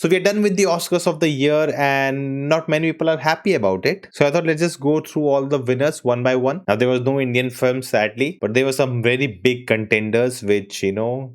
So we're done with the Oscars of the year, and not many people are happy about it. So I thought let's just go through all the winners one by one. Now there was no Indian film sadly, but there were some very big contenders which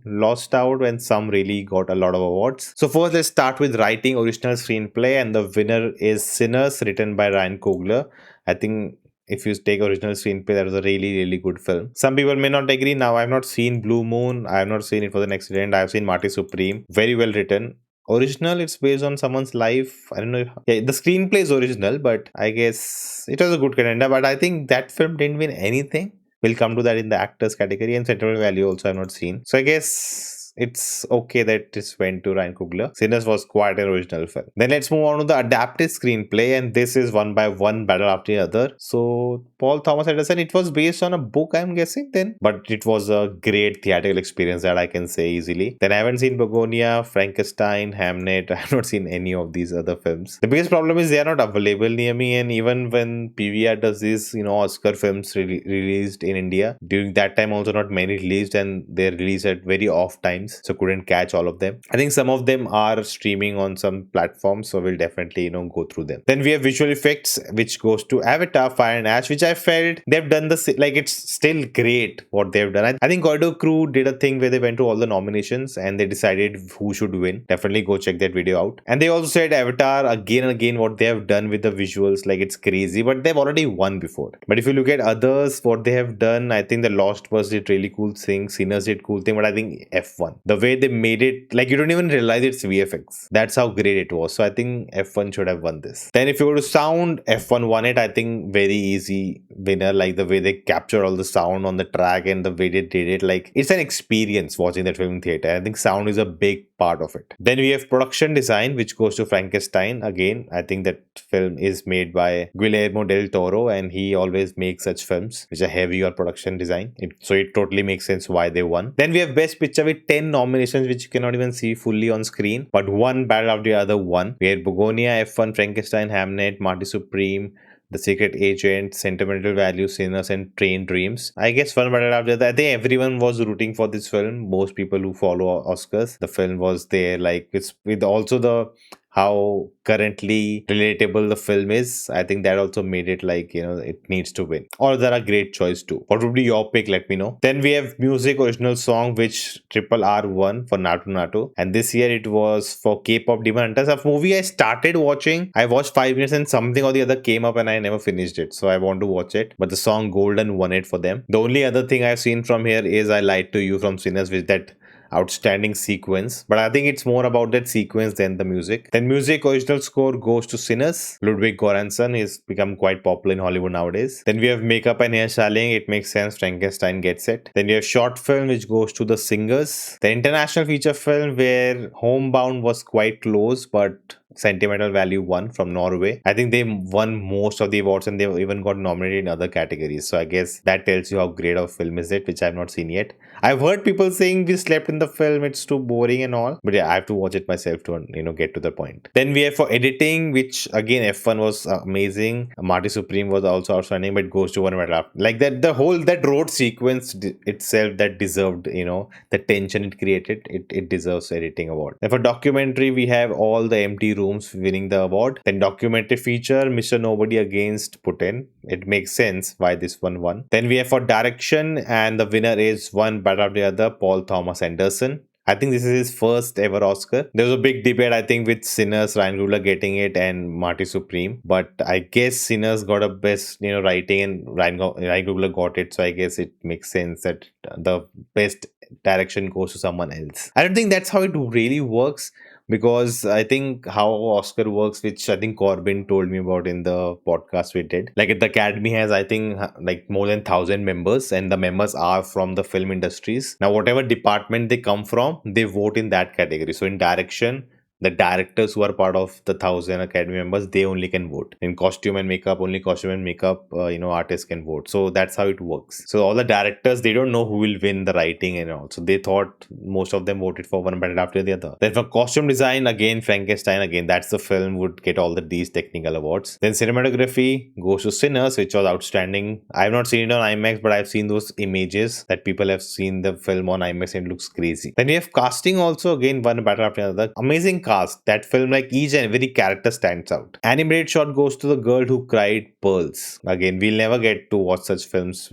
lost out, and some really got a lot of awards. So first let's start with writing original screenplay, and the winner is Sinners, written by Ryan Coogler. I think if you take original screenplay, that was a really, really good film. Some people may not agree. Now, I've not seen Blue Moon. I have not seen It Was an Accident. I've seen Marty Supreme. Very well written. Original, it's based on someone's life. I don't know. Yeah, the screenplay is original, but I guess it was a good contender. But I think that film didn't win anything. We'll come to that in the actors category, and sentimental value also I've not seen. So I guess it's okay that this went to Ryan Coogler. Sinners was quite an original film. Then let's move on to the adapted screenplay, and this is one by one, battle after the other. So Paul Thomas Anderson, it was based on a book, I'm guessing then, but it was a great theatrical experience that I can say easily. Then I haven't seen Begonia, Frankenstein, Hamnet. I have not seen any of these other films. The biggest problem is they are not available near me, and even when PVR does these, Oscar films released in India, during that time also not many released, and they released at very off times, so couldn't catch all of them. I think some of them are streaming on some platforms, so we'll definitely go through them. Then we have visual effects, which goes to Avatar Fire and Ash, which I felt they've done it's still great what they've done. I think Corridor Crew did a thing where they went to all the nominations and they decided who should win. Definitely go check that video out. And they also said Avatar again and again what they have done with the visuals, like it's crazy, but they've already won before. But if you look at others, what they have done, I think The Lost Boys did really cool things, Sinners did cool thing, but I think F1, the way they made it, like you don't even realize it's VFX. That's how great it was. So I think F1 should have won this. Then if you go to sound, F1 won it. I think very easy winner, like the way they captured all the sound on the track and the way they did it, like it's an experience watching that film in theater. I think sound is a big part of it. Then we have production design, which goes to Frankenstein. Again, I think that film is made by Guillermo del Toro, and he always makes such films which are heavy on production design. So it totally makes sense why they won. Then we have Best Picture with 10 nominations, which you cannot even see fully on screen, but one battle after the other won. We had Begonia, F1, Frankenstein, Hamnet, Marty Supreme, The Secret Agent, Sentimental Value, Sinners, and Train Dreams. I guess one battle after that, I think everyone was rooting for this film. Most people who follow Oscars, the film was there. Like it's with also the how currently relatable the film is. I think that also made it like it needs to win. Or there are great choice too. What would be your pick? Let me know. Then we have music original song, which Triple R won for Natu Natu, and this year it was for K-pop Demon Hunters, a movie I started watching. I watched 5 minutes and something or the other came up and I never finished it, so I want to watch it. But the song Golden won it for them. The only other thing I've seen from here is I Lied to You from Sinners, with that outstanding sequence, but I think it's more about that sequence than the music. Then music original score goes to Sinners. Ludwig Göransson is become quite popular in Hollywood nowadays. Then we have makeup and hairstyling. It makes sense, Frankenstein gets it. Then we have short film, which goes to The Singers. The international feature film, where Homebound was quite close, but Sentimental Value won from Norway. I think they won most of the awards and they even got nominated in other categories. So I guess that tells you how great of a film is it, which I've not seen yet. I've heard people saying we slept in the film, it's too boring and all. But yeah, I have to watch it myself to get to the point. Then we have for editing, which again F1 was amazing. Marty Supreme was also outstanding, but it goes to one medal. Like that, the whole that road sequence itself that deserved, the tension it created, it deserves editing award. And for documentary, we have All the Empty Rooms winning the award. Then documentary feature, Mr. Nobody against Putin. It makes sense why this one won. Then we have for direction, and the winner is one battle after the other, Paul Thomas Anderson. I think this is his first ever Oscar. There was a big debate, I think, with Sinners, Ryan Coogler getting it, and Marty Supreme. But I guess Sinners got a best, writing, and Ryan Coogler got it. So I guess it makes sense that the best direction goes to someone else. I don't think that's how it really works, because I think how Oscar works, which I think Corbin told me about in the podcast we did. Like the Academy has, I think, like more than 1,000 members, and the members are from the film industries. Now, whatever department they come from, they vote in that category. So in direction, the directors who are part of the 1,000 Academy members, they only can vote. In costume and makeup, only costume and makeup artists can vote. So that's how it works. So all the directors, they don't know who will win the writing and all, so they thought most of them voted for one battle after the other. Then for costume design, again Frankenstein, again that's the film would get all these technical awards. Then cinematography goes to Sinners, which was outstanding. I've not seen it on IMAX, but I've seen those images that people have seen the film on IMAX and it looks crazy. Then we have casting also, again one battle after another. Amazing cast. That film, like each and every character stands out. Animated short goes to The Girl Who Cried Pearls. Again, we'll never get to watch such films,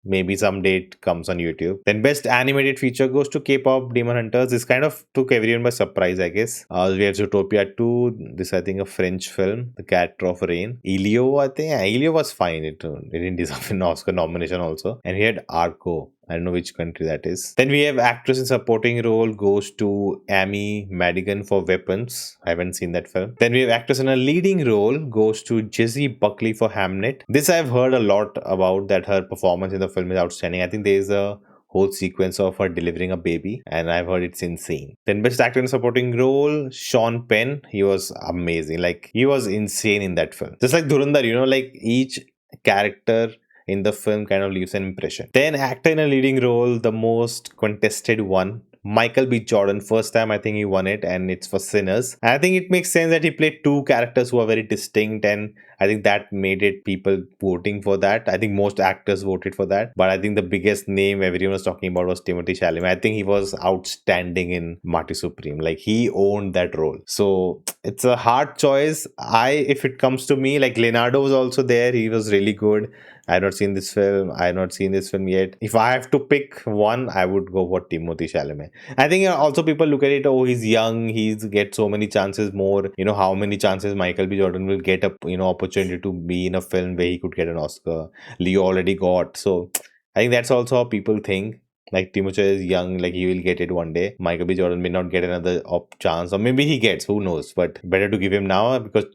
maybe someday it comes on YouTube. Then best animated feature goes to K-pop Demon Hunters. This kind of took everyone by surprise, I guess. We have Zootopia 2. This, I think, a French film, The Character of Rain. Elio, I think. Yeah, Elio was fine. It didn't deserve an Oscar nomination also. And we had Arco. I don't know which country that is. Then we have actress in supporting role goes to Amy Madigan for Weapons. I haven't seen that film. Then we have actress in a leading role goes to Jessie Buckley for Hamnet. This I've heard a lot about, that her performance in the film is outstanding. I think there is a whole sequence of her delivering a baby, and I've heard it's insane. Then best actor in a supporting role, Sean Penn. He was amazing. Like, he was insane in that film. Just like Dhurandhar, like each character in the film kind of leaves an impression. Then actor in a leading role, the most contested one, Michael B. Jordan. First time I think he won it, and it's for Sinners. And I think it makes sense that he played two characters who are very distinct, and I think that made it people voting for that. I think most actors voted for that. But I think the biggest name everyone was talking about was Timothy Chalamet. I think he was outstanding in Marty Supreme. Like, he owned that role. So it's a hard choice. If it comes to me, like, Leonardo was also there. He was really good. I have not seen this film. I have not seen this film yet. If I have to pick one, I would go for Timothy Chalamet. I think also people look at it, oh, he's young, he's get so many chances more. How many chances Michael B. Jordan will get a opportunity to be in a film where he could get an Oscar. Leo already got. So I think that's also how people think. Like, Timothée is young, like he will get it one day. Michael B. Jordan may not get another chance, or maybe he gets, who knows. But better to give him now, because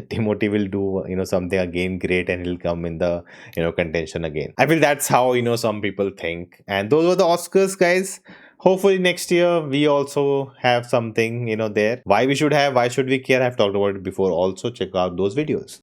Timothy will do something again great, and he'll come in the contention again. I feel that's how some people think. And those were the Oscars, guys. Hopefully next year we also have something there. Why should we care? I've talked about it before. Also check out those videos.